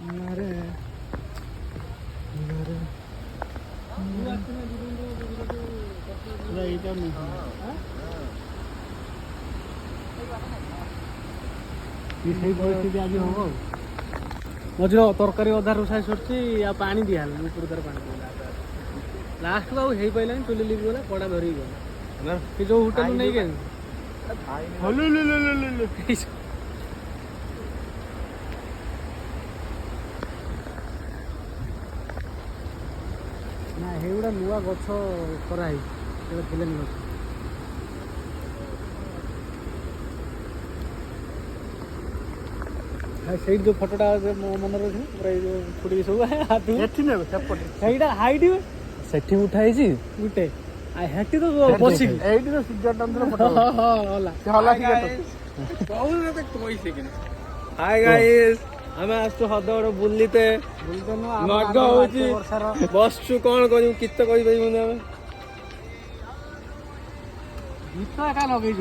अरे परिस्थिति आज हम मझे तरकारी अधा रोषाई सर पानी दिहल ऊपर तार पानी लास्ट को हो पारा चुली लिपि गला कड़ा धरिक गला जो होटेल नहीं के ना हेगुड़ा नुआ गछ कराई फिल्म गछ से जो फटोटा मन रही पूरा जो छुड़ी सब हाइट से उठाई गोटे हेटी तो बस हाय गाइस आम आसु हदगड़ बुलते मग हो बसु कौन कर गीत कही गीत एका लगे